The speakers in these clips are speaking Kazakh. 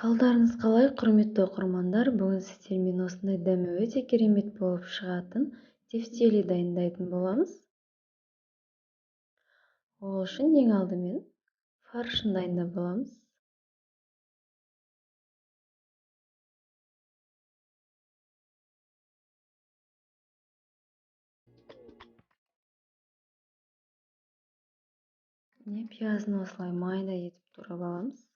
Қалдарыңыз қалай, құрметті оқырмандар? Бүгін сіздермен осындай дәмі өте керемет болып шығатын тефтели дайындайтын боламыз. Ол үшін ең алдымен фаршын дайындап аламыз. Пиязын осылай майда етіп турап аламыз.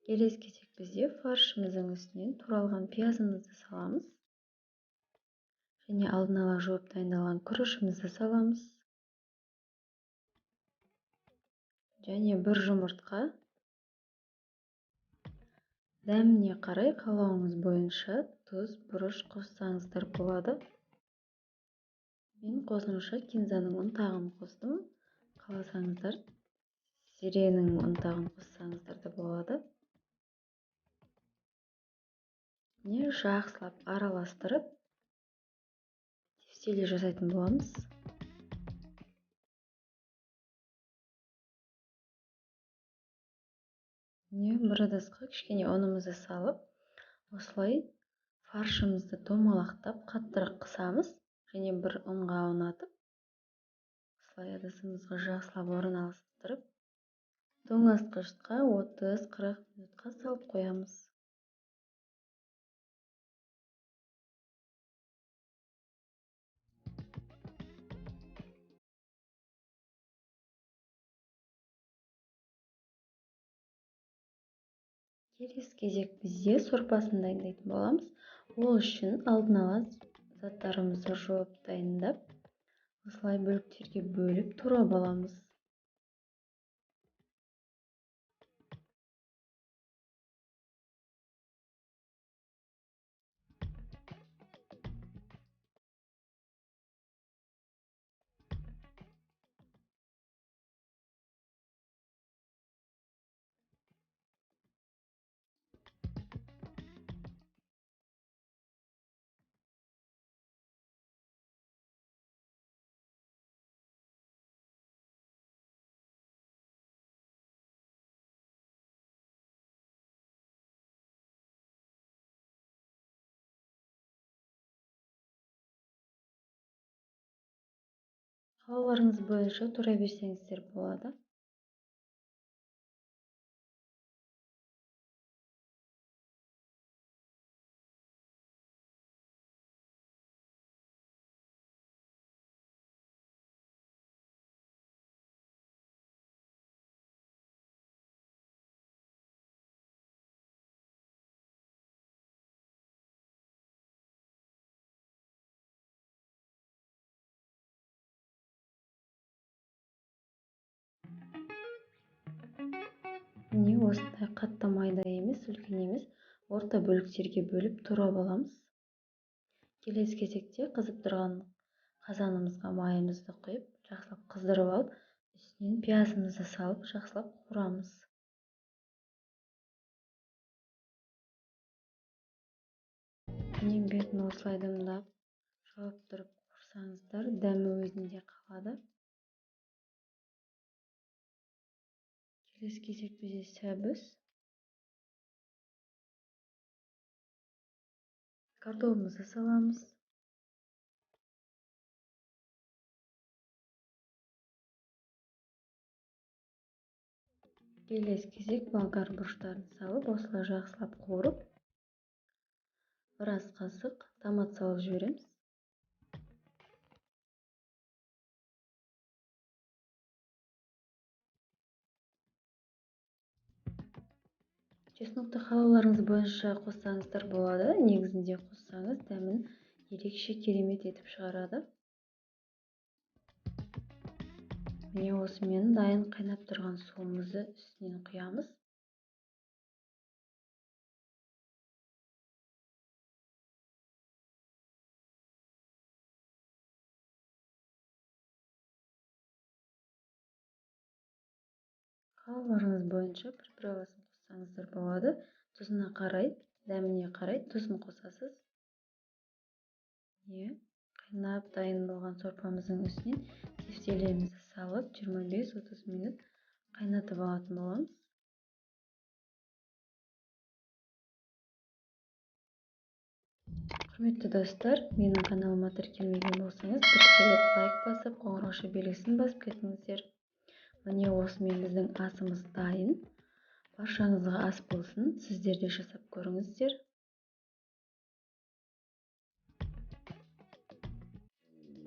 Келесі кезек бізде фаршымыздың үстінен туралған пиязымызды саламыз. Және алдын ала жуып дайындалған күрішімізді саламыз. Және бір жұмыртқа. Дәміне қарай қалауыңыз бойынша тұз, бұрыш қоссаңыздар болады. Мен қосымша кинзаның ұнтағын қостым. Қаласаңыздар зиренің ұнтағын қоссаңыздар да болады. Жақсылап араластырып тефтели жасайтын боламыз. Бір ыдысқа кішкене ұнымызды салып, осылай фаршымызды домалақтап қаттырақ қысамыз. Және бір ұнға аунатып, осылай ыдысымызға жақсылап орналастырып, тоңазытқышқа 30-40 минутқа салып қоямыз. Келесі кезек бізде сорпасын дайындайтын боламыз. Ол үшін алдын ала заттарымызды жуып дайындап, осылай бөліктерге бөліп турап аламыз. Қалауларыңыз бойынша тура берсеңіздер болады. Осындай қатты майда емес, үлкен емес, орта бөліктерге бөліп турап аламыз. Келесі кезекте қызып тұрған қазанымызға майымызды құйып, жақсылап қыздырып алып, үстінен пиязымызды салып, жақсылап қуырамыз. Бетін осылай дымдап, жауып тұрып қуырсаңыздар, дәмі өзінде қалады. Келесі кезек бізде сәбіз. Картопымызды саламыз. Келесі кезек болгар бұрыштарын салып, осылай жақсылап қуырып, біраз қасық томат салып жібереміз. Чеснокты қалауларыңыз бойынша қоссаңыздар болады. Негізінде қоссаңыз дәмін ерекше керемет етіп шығарады. Осымен дайын қайнап тұрған суымызды үстінен құямыз. Қалауларыңыз бойынша приправасын қоссаңыздар болады. Тұзына қарай, дәміне қарай тұзын қосасыз. Қайнап дайын болған сорпамыздың үстінен тефтелерімізді салып 25-30 минут қайнатып алатын боламыз. Құрметті достар, менің каналыма тіркелмеген болсаңыз, тіркеліп лайк басып, қоңырауша белгісін басып кетіңіздер. Міне осымен біздің асымыз дайын. Баршаңызға ас болсын, сіздер де жасап көріңіздер.